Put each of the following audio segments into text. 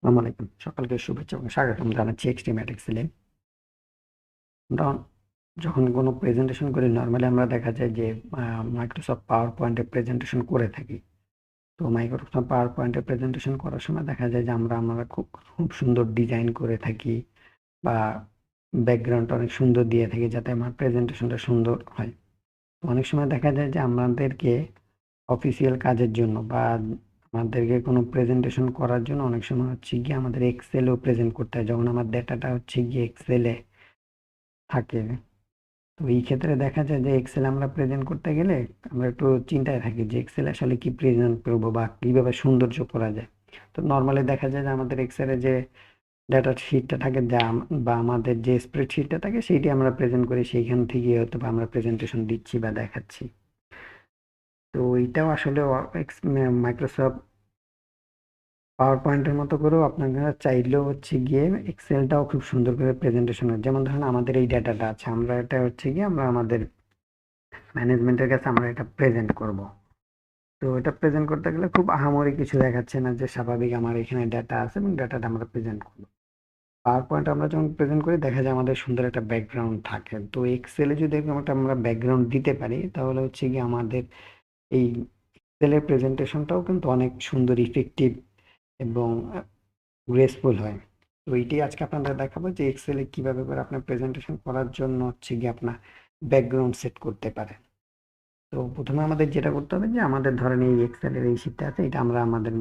আসসালামু আলাইকুম। সকলকে শুভেচ্ছা এবং স্বাগতম জানাচ্ছি এক্সট্রিমেট এক্সেলে। আমরা যখন কোনো প্রেজেন্টেশন করি নরমালি আমরা দেখা যায় যে মাইক্রোসফট পাওয়ার পয়েন্টে প্রেজেন্টেশন করে থাকি। তো মাইক্রোসফট পাওয়ার পয়েন্টে প্রেজেন্টেশন করার সময় দেখা যায় যে আমরা খুব খুব সুন্দর ডিজাইন করে থাকি বা ব্যাকগ্রাউন্ড অনেক সুন্দর দিয়ে থাকি যাতে আমার প্রেজেন্টেশনটা সুন্দর হয়। তো অনেক সময় দেখা যায় যে আমাদেরকে অফিসিয়াল কাজের জন্য বা আমাদেরকে কোনো প্রেজেন্টেশন করার জন্য অনেক সময় হচ্ছে গিয়ে আমাদের এক্সেলেও প্রেজেন্ট করতে হয় যখন আমার ডেটাটা হচ্ছে গিয়ে এক্সেলে থাকে। তো এই ক্ষেত্রে দেখা যায় যে এক্সেল আমরা প্রেজেন্ট করতে গেলে আমরা একটু চিন্তায় থাকি যে এক্সেল আসলে কি প্রেজেন্ট করবো বা কিভাবে সৌন্দর্য করা যায়। তো নর্মালি দেখা যায় যে আমাদের এক্সেলে যে ডাটা শিটটা থাকে বা আমাদের যে স্প্রেডশিটটা থাকে সেইটি আমরা প্রেজেন্ট করি, সেইখান থেকে হয়তো বা আমরা প্রেজেন্টেশন দিচ্ছি বা দেখাচ্ছি। তো এইটাও আসলে মাইক্রোসফট পাওয়ার পয়েন্টের মতো করেও আপনারা চাইলেও হচ্ছে গিয়ে এক্সেলটাও খুব সুন্দর করে প্রেজেন্টেশন হয়। যেমন ধরেন আমাদের এই ডাটাটা আছে, আমরা এটা হচ্ছে গিয়ে আমরা আমাদের ম্যানেজমেন্টের কাছে আমরা এটা প্রেজেন্ট করব। তো এটা প্রেজেন্ট করতে গেলে খুব আহামরি কিছু দেখাচ্ছে না, যে স্বাভাবিক আমার এখানে ডাটা আছে এবং ডাটাটা আমরা প্রেজেন্ট করবো। পাওয়ার পয়েন্ট আমরা যখন প্রেজেন্ট করি দেখা যায় আমাদের সুন্দর একটা ব্যাকগ্রাউন্ড থাকে। তো এক্সেলে যদি এরকম একটা আমরা ব্যাকগ্রাউন্ড দিতে পারি তাহলে হচ্ছে গিয়ে আমাদের এই এক্সেলের প্রেজেন্টেশনটাও কিন্তু অনেক সুন্দর ইফেক্টিভ এবং গ্রেসফুল হয়। তো এইটাই আজকে আপনাদের দেখাবো যে এক্সেলে কিভাবে করে আপনার প্রেজেন্টেশন করার জন্য হচ্ছে গিয়ে আপনার ব্যাকগ্রাউন্ড সেট করতে পারেন। তো প্রথমে আমাদের যেটা করতে হবে যে আমাদের ধরেন এই এক্সেলের এই শীটটা আছে, এটা আমরা আমাদের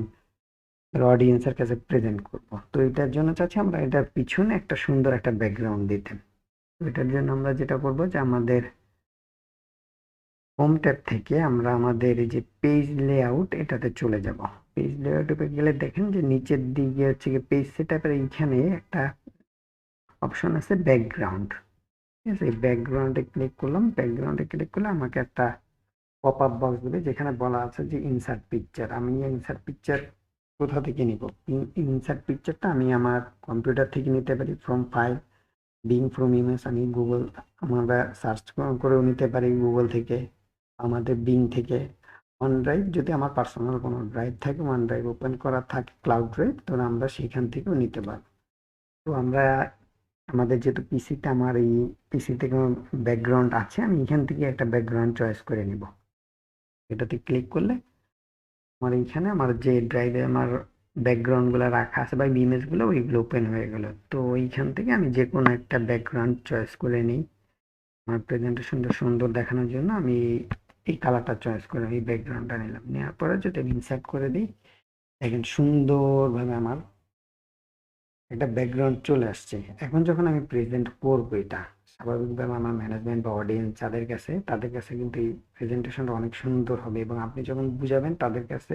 অডিয়েন্সের কাছে প্রেজেন্ট করব। তো এটার জন্য চাচ্ছি আমরা এটার পিছনে একটা সুন্দর একটা ব্যাকগ্রাউন্ড দিতে। তো এটার জন্য আমরা যেটা করব যে আমাদের হোম ট্যাব থেকে আমরা আমাদের এই যে পেজ লেআউট এটাতে চলে যাব। পেজ লেআউটে গেলে দেখেন যে নিচের দিকে হচ্ছে গিয়ে পেজ সেটআপের এইখানে একটা অপশন আছে ব্যাকগ্রাউন্ড। ঠিক আছে, এই ব্যাকগ্রাউন্ডে ক্লিক করলাম। ব্যাকগ্রাউন্ডে ক্লিক করলে আমাকে একটা পপ আপ বক্স দেবে যেখানে বলা আছে যে ইনসার্ট পিকচার। আমি ইনসার্ট পিকচার কোথা থেকে নিব? ইনসার্ট পিকচারটা আমি আমার কম্পিউটার থেকে নিতে পারি, from file, being from image. আমি গুগল আমরা সার্চ করেও নিতে পারি গুগল থেকে, আমাদের বিং থেকে। ওয়ান ড্রাইভ যদি আমার পার্সোনাল কোনো ড্রাইভ থাকে, ওয়ান ড্রাইভ ওপেন করা থাকে, ক্লাউড ড্রাইভ, তাহলে আমরা সেখান থেকেও নিতে পারবো। তো আমরা আমাদের যেহেতু পিসিতে আমার এই পিসিতে কোনো ব্যাকগ্রাউন্ড আছে, আমি এখান থেকে একটা ব্যাকগ্রাউন্ড চয়েস করে নিব। এটাতে ক্লিক করলে আমার এইখানে আমার যে ড্রাইভে আমার ব্যাকগ্রাউন্ডগুলো রাখা আছে বা ইমেজগুলো ওইগুলো ওপেন হয়ে গেল। তো ওইখান থেকে আমি যে কোনো একটা ব্যাকগ্রাউন্ড চয়েস করে নিই। আমার প্রেজেন্টেশনটা সুন্দর দেখানোর জন্য আমি এই কালারটা চয়েস করে এই ব্যাকগ্রাউন্ডটা নিলাম। নেওয়ার পরে যদি আমি ইনসার্ট করে দিই, দেখেন সুন্দরভাবে আমার একটা ব্যাকগ্রাউন্ড চলে আসছে। এখন যখন আমি প্রেজেন্ট করবো এটা স্বাভাবিকভাবে আমার ম্যানেজমেন্ট বা অডিয়েন্স যাদের কাছে, তাদের কাছে কিন্তু এই প্রেজেন্টেশনটা অনেক সুন্দর হবে এবং আপনি যখন বুঝাবেন তাদের কাছে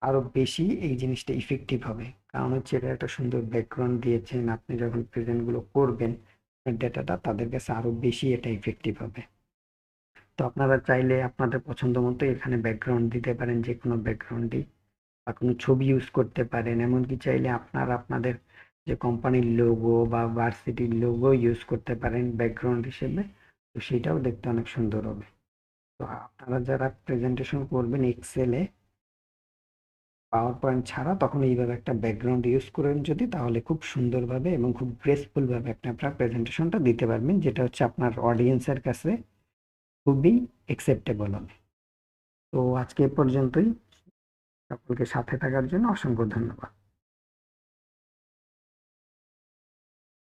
আরো বেশি এই জিনিসটা ইফেক্টিভ হবে। কারণ হচ্ছে এটা একটা সুন্দর ব্যাকগ্রাউন্ড দিয়েছেন, আপনি যখন প্রেজেন্ট গুলো করবেন ডেটাটা তাদের কাছে আরো বেশি এটা ইফেক্টিভ হবে। তো আপনারা চাইলে আপনাদের পছন্দ মতো এখানে ব্যাকগ্রাউন্ড দিতে পারেন, যে কোনো ব্যাকগ্রাউন্ডই, বা কোনো ছবি ইউজ করতে পারেন। এমনকি চাইলে আপনারা আপনাদের যে কোম্পানির লোগো বা ভার্সিটির লোগো ইউজ করতে পারেন ব্যাকগ্রাউন্ড হিসেবে। তো সেটাও দেখতে অনেক সুন্দর হবে। তো আপনারা যারা প্রেজেন্টেশন করবেন এক্সেলে পাওয়ার পয়েন্ট ছাড়া, তখন এইভাবে একটা ব্যাকগ্রাউন্ড ইউজ করেন যদি, তাহলে খুব সুন্দরভাবে এবং খুব গ্রেসফুল ভাবে আপনি আপনার প্রেজেন্টেশনটা দিতে পারবেন, যেটা হচ্ছে আপনার অডিয়েন্সের কাছে খুবই অ্যাকসেপ্টেবল হবে। তো আজকে এ পর্যন্তই। সকলকে সাথে থাকার জন্য অসংখ্য ধন্যবাদ।